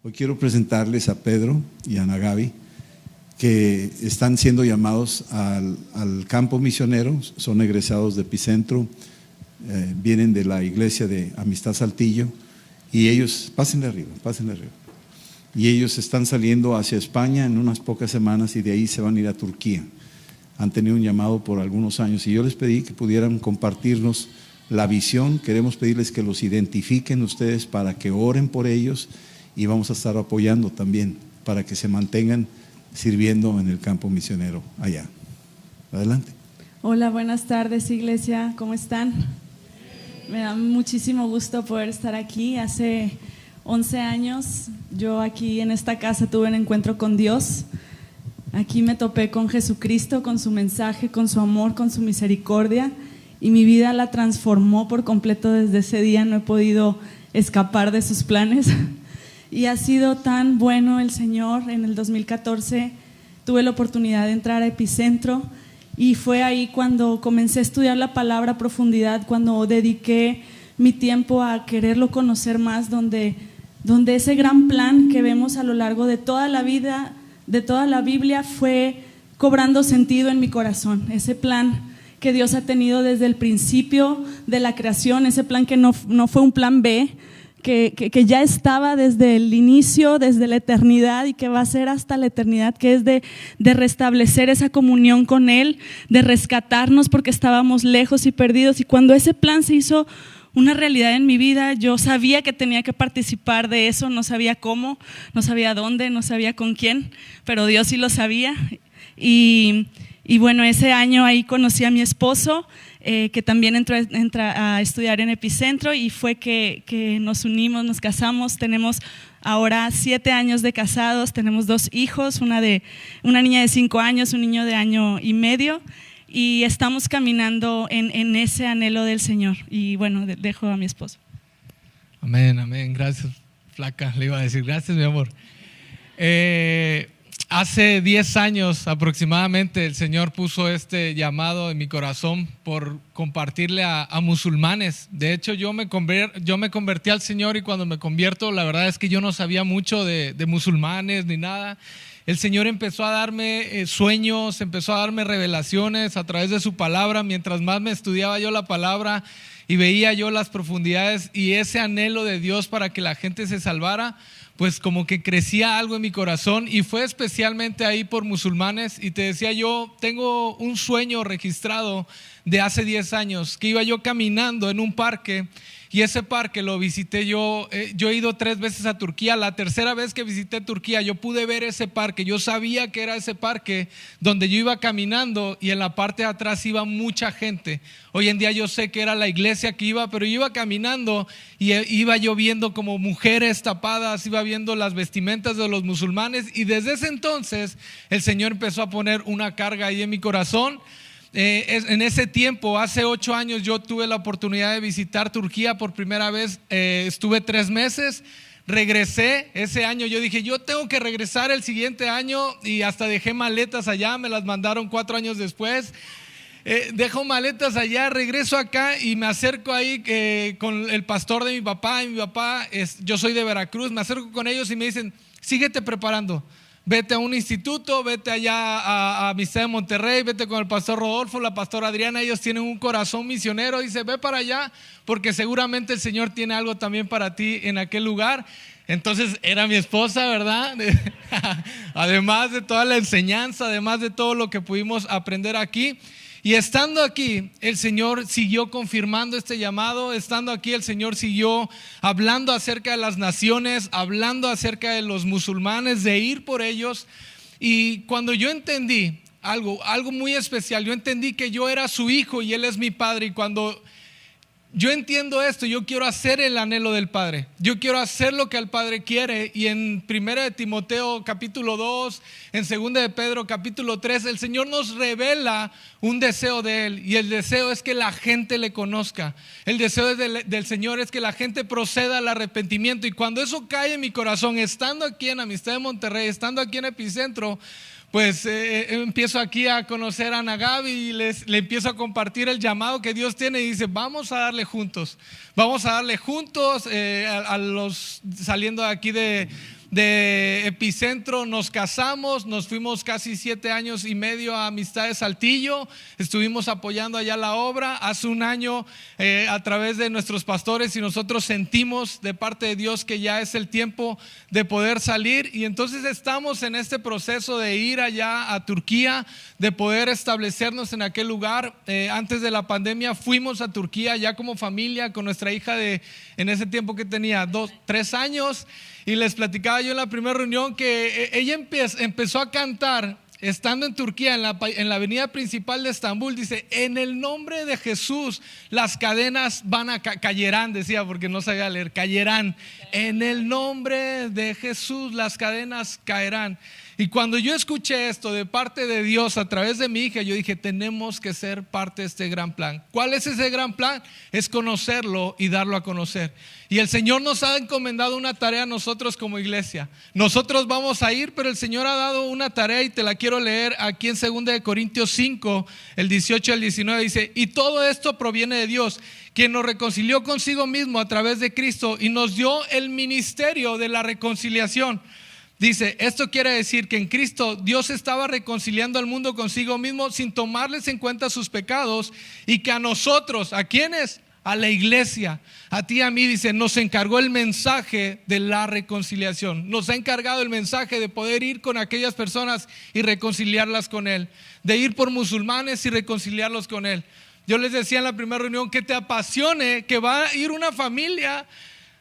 Hoy quiero presentarles a Pedro y a Ana Gaby, que están siendo llamados al campo misionero, son egresados de Epicentro, vienen de la iglesia de Amistad Saltillo, y ellos, pásenle arriba, y ellos están saliendo hacia España en unas pocas semanas y de ahí se van a ir a Turquía. Han tenido un llamado por algunos años y yo les pedí que pudieran compartirnos la visión. Queremos pedirles que los identifiquen ustedes para que oren por ellos y vamos a estar apoyando también para que se mantengan sirviendo en el campo misionero allá. Adelante. Hola, buenas tardes, iglesia, ¿cómo están? Me da muchísimo gusto poder estar aquí. Hace 11 años yo aquí en esta casa tuve un encuentro con Dios. Aquí me topé con Jesucristo, con su mensaje, con su amor, con su misericordia, y mi vida la transformó por completo desde ese día. No he podido escapar de sus planes. Y ha sido tan bueno el Señor. En el 2014 tuve la oportunidad de entrar a Epicentro y fue ahí cuando comencé a estudiar la palabra a profundidad, cuando dediqué mi tiempo a quererlo conocer más, donde ese gran plan que vemos a lo largo de toda la vida, de toda la Biblia, fue cobrando sentido en mi corazón. Ese plan que Dios ha tenido desde el principio de la creación, ese plan que no fue un plan B, que ya estaba desde el inicio, desde la eternidad, y que va a ser hasta la eternidad, que es de restablecer esa comunión con Él, de rescatarnos porque estábamos lejos y perdidos. Y cuando ese plan se hizo una realidad en mi vida, yo sabía que tenía que participar de eso. No sabía cómo, no sabía dónde, no sabía con quién, pero Dios sí lo sabía. Y bueno, ese año ahí conocí a mi esposo, que también entra a estudiar en Epicentro, y fue que nos unimos, nos casamos. Tenemos ahora 7 años de casados, tenemos 2 hijos, una niña de 5 años, un niño de 1 año y medio, y estamos caminando en ese anhelo del Señor. Y bueno, dejo a mi esposo. Amén, amén. Gracias, flaca. Le iba a decir gracias, mi amor. Hace 10 años aproximadamente el Señor puso este llamado en mi corazón por compartirle a musulmanes. De hecho, yo me convertí al Señor, y cuando me convierto, la verdad es que yo no sabía mucho de musulmanes ni nada. El Señor empezó a darme sueños, empezó a darme revelaciones a través de su palabra. Mientras más me estudiaba yo la palabra y veía yo las profundidades y ese anhelo de Dios para que la gente se salvara, pues como que crecía algo en mi corazón, y fue especialmente ahí por musulmanes. Y te decía, yo tengo un sueño registrado de hace 10 años, que iba yo caminando en un parque, y ese parque lo visité yo. Yo he ido 3 veces a Turquía. La tercera vez que visité Turquía, yo pude ver ese parque. Yo sabía que era ese parque donde yo iba caminando, y en la parte de atrás iba mucha gente. Hoy en día yo sé que era la iglesia que iba, pero yo iba caminando y iba yo viendo como mujeres tapadas, iba viendo las vestimentas de los musulmanes, y desde ese entonces el Señor empezó a poner una carga ahí en mi corazón. En ese tiempo, hace 8 años, yo tuve la oportunidad de visitar Turquía por primera vez. Estuve 3 meses, regresé ese año. Yo dije, yo tengo que regresar el siguiente año, y hasta dejé maletas allá. Me las mandaron 4 años después. Dejo maletas allá, regreso acá y me acerco ahí con el pastor de mi papá. Y mi papá, yo soy de Veracruz, me acerco con ellos y me dicen, síguete preparando. Vete a un instituto, vete allá a Amistad de Monterrey, vete con el pastor Rodolfo, la pastora Adriana. Ellos tienen un corazón misionero. Dice, ve para allá porque seguramente el Señor tiene algo también para ti en aquel lugar. Entonces era mi esposa, ¿verdad? Además de toda la enseñanza, además de todo lo que pudimos aprender aquí. Y estando aquí, el Señor siguió confirmando este llamado. Estando aquí, el Señor siguió hablando acerca de las naciones, hablando acerca de los musulmanes, de ir por ellos. Y cuando yo entendí algo muy especial, yo entendí que yo era su hijo y Él es mi padre. Y cuando yo entiendo esto, yo quiero hacer el anhelo del Padre. Yo quiero hacer lo que el Padre quiere. Y en 1 de Timoteo capítulo 2, en 2 de Pedro capítulo 3, el Señor nos revela un deseo de Él. Y el deseo es que la gente le conozca. El deseo del Señor es que la gente proceda al arrepentimiento. Y cuando eso cae en mi corazón, estando aquí en Amistad de Monterrey, estando aquí en Epicentro, pues empiezo aquí a conocer a Ana Gaby y le empiezo a compartir el llamado que Dios tiene, y dice, vamos a darle juntos, saliendo de aquí de de Epicentro nos casamos, nos fuimos casi 7 años y medio a Amistades Saltillo, estuvimos apoyando allá la obra. Hace un año a través de nuestros pastores y nosotros sentimos de parte de Dios que ya es el tiempo de poder salir, y entonces estamos en este proceso de ir allá a Turquía, de poder establecernos en aquel lugar. Antes de la pandemia fuimos a Turquía ya como familia con nuestra hija en ese tiempo que tenía 3 años, y les platicaba yo en la primera reunión que ella empezó a cantar estando en Turquía, en la avenida principal de Estambul. Dice: en el nombre de Jesús las cadenas van a caerán, decía, porque no sabía leer, caerán. En el nombre de Jesús las cadenas caerán. Y cuando yo escuché esto de parte de Dios a través de mi hija, yo dije: tenemos que ser parte de este gran plan. ¿Cuál es ese gran plan? Es conocerlo y darlo a conocer. Y el Señor nos ha encomendado una tarea a nosotros como iglesia. Nosotros vamos a ir, pero el Señor ha dado una tarea, y te la quiero leer aquí en 2 Corintios 5, el 18 al 19. Dice: y todo esto proviene de Dios, quien nos reconcilió consigo mismo a través de Cristo y nos dio el ministerio de la reconciliación. Dice: esto quiere decir que en Cristo Dios estaba reconciliando al mundo consigo mismo sin tomarles en cuenta sus pecados, y que a nosotros, ¿a quiénes? A la iglesia, a ti y a mí, dice, nos encargó el mensaje de la reconciliación. Nos ha encargado el mensaje de poder ir con aquellas personas y reconciliarlas con Él, de ir por musulmanes y reconciliarlos con Él. Yo les decía en la primera reunión que te apasione que va a ir una familia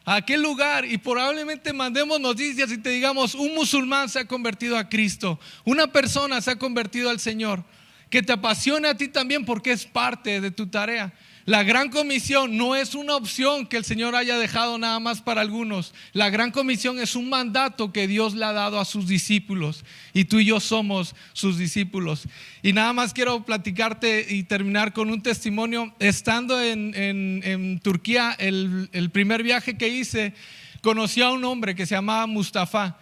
a aquel lugar y probablemente mandemos noticias y te digamos: un musulmán se ha convertido a Cristo, una persona se ha convertido al Señor. Que te apasione a ti también, porque es parte de tu tarea. La gran comisión no es una opción que el Señor haya dejado nada más para algunos. La gran comisión es un mandato que Dios le ha dado a sus discípulos, y tú y yo somos sus discípulos. Y nada más quiero platicarte y terminar con un testimonio. Estando en Turquía, el primer viaje que hice, conocí a un hombre que se llamaba Mustafa.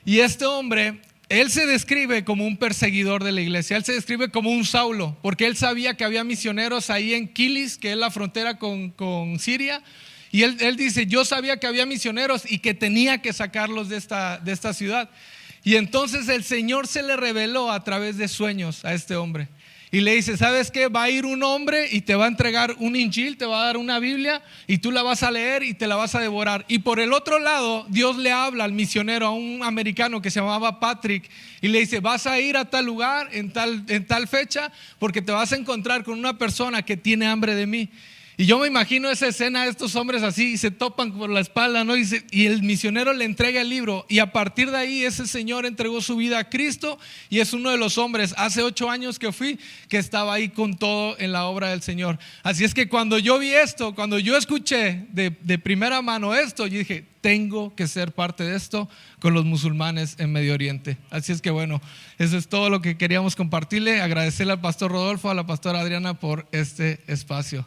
Y este hombre, él se describe como un perseguidor de la iglesia. Él se describe como un Saulo, porque él sabía que había misioneros ahí en Kilis, que es la frontera con Siria. Y él dice: yo sabía que había misioneros y que tenía que sacarlos de esta ciudad. Y entonces el Señor se le reveló a través de sueños a este hombre. Y le dice: ¿sabes qué? Va a ir un hombre y te va a entregar un Injil, te va a dar una Biblia, y tú la vas a leer y te la vas a devorar. Y por el otro lado, Dios le habla al misionero, a un americano que se llamaba Patrick, y le dice: vas a ir a tal lugar en tal fecha, porque te vas a encontrar con una persona que tiene hambre de mí. Y yo me imagino esa escena de estos hombres así, y se topan por la espalda, ¿no? Y el misionero le entrega el libro, y a partir de ahí ese señor entregó su vida a Cristo, y es uno de los hombres, hace 8 años que fui, que estaba ahí con todo en la obra del Señor. Así es que cuando yo vi esto, cuando yo escuché de primera mano esto, yo dije: tengo que ser parte de esto con los musulmanes en Medio Oriente. Así es que bueno, eso es todo lo que queríamos compartirle. Agradecerle al pastor Rodolfo, a la pastora Adriana por este espacio.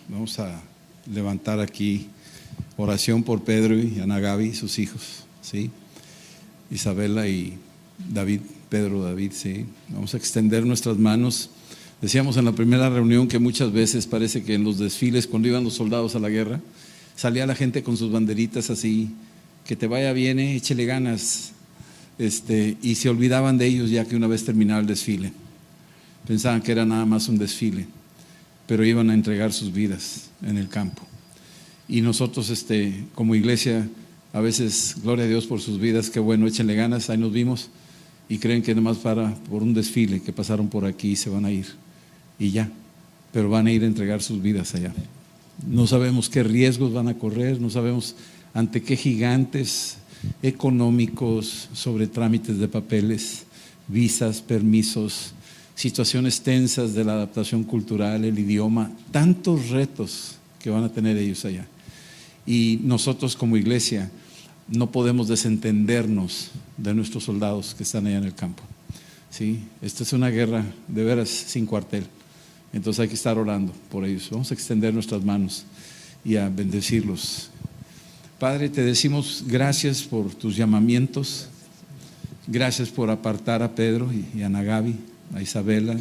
Vamos a levantar aquí oración por Pedro y Ana Gaby, sus hijos, ¿sí? Isabela y David, Pedro, David, ¿sí? Vamos a extender nuestras manos. Decíamos en la primera reunión que muchas veces parece que en los desfiles, cuando iban los soldados a la guerra, salía la gente con sus banderitas así: que te vaya bien, échele ganas, y se olvidaban de ellos ya que una vez terminaba el desfile. Pensaban que era nada más un desfile, pero iban a entregar sus vidas en el campo. Y nosotros como iglesia, a veces, gloria a Dios por sus vidas, qué bueno, échenle ganas, ahí nos vimos, y creen que nomás por un desfile que pasaron por aquí y se van a ir, y ya, pero van a ir a entregar sus vidas allá. No sabemos qué riesgos van a correr, no sabemos ante qué gigantes económicos, sobre trámites de papeles, visas, permisos, situaciones tensas de la adaptación cultural, el idioma, tantos retos que van a tener ellos allá. Y nosotros como iglesia no podemos desentendernos de nuestros soldados que están allá en el campo, ¿sí? Esta es una guerra de veras sin cuartel, entonces hay que estar orando por ellos. Vamos a extender nuestras manos y a bendecirlos. Padre, te decimos gracias por tus llamamientos, gracias por apartar a Pedro y a Ana Gaby, a Isabela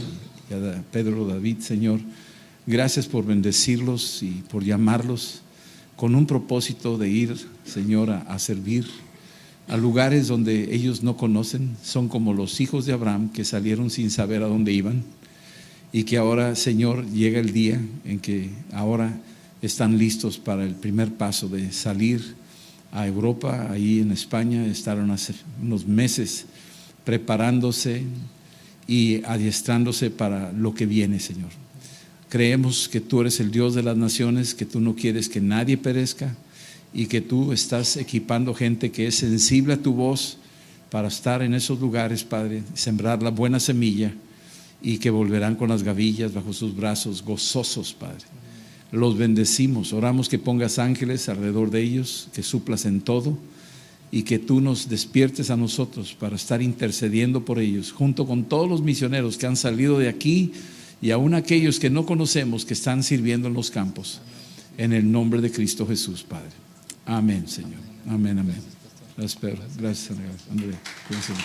y a Pedro David, Señor. Gracias por bendecirlos y por llamarlos con un propósito de ir, Señor, a servir a lugares donde ellos no conocen. Son como los hijos de Abraham que salieron sin saber a dónde iban y que ahora, Señor, llega el día en que ahora están listos para el primer paso de salir a Europa. Ahí en España estaron hace unos meses preparándose y adiestrándose para lo que viene, Señor. Creemos que tú eres el Dios de las naciones, que tú no quieres que nadie perezca y que tú estás equipando gente que es sensible a tu voz para estar en esos lugares, Padre, sembrar la buena semilla y que volverán con las gavillas bajo sus brazos, gozosos, Padre. Los bendecimos, oramos que pongas ángeles alrededor de ellos, que suplas en todo y que tú nos despiertes a nosotros para estar intercediendo por ellos, junto con todos los misioneros que han salido de aquí y aún aquellos que no conocemos que están sirviendo en los campos, en el nombre de Cristo Jesús, Padre. Amén, Señor. Amén, amén. Gracias, Pedro. Gracias, André. Cuídense mucho.